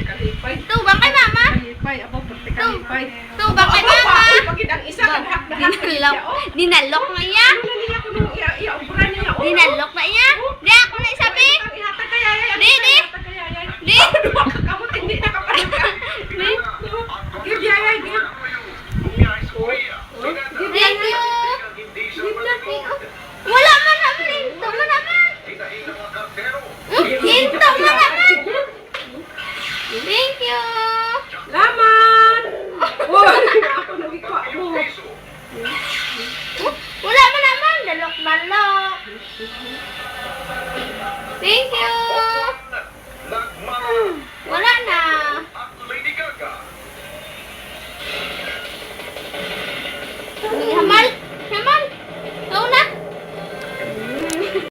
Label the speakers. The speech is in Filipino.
Speaker 1: kalipay.
Speaker 2: Tubang kay mama.
Speaker 1: Kalipay, abo, pati kalipay.
Speaker 2: Tubang kay mama.
Speaker 1: Pagid ang isa,
Speaker 2: Dinalok. Dinalok na iya.
Speaker 1: Iauburan niya, oh.
Speaker 2: Dinalok na iya. Di ako na isabi.
Speaker 1: Ihatag kay Yaya.
Speaker 2: Di. Di.
Speaker 1: Kamot, hindi nakapalaka.
Speaker 2: Di.
Speaker 1: Give Yaya, give.
Speaker 2: Thank you. Wala man naman. Hinto mo naman. Hinto mo naman. Thank you.
Speaker 1: Laman! Oh, ako nagikwa mo.
Speaker 2: Wala man naman. Dalok-dalok. Thank you.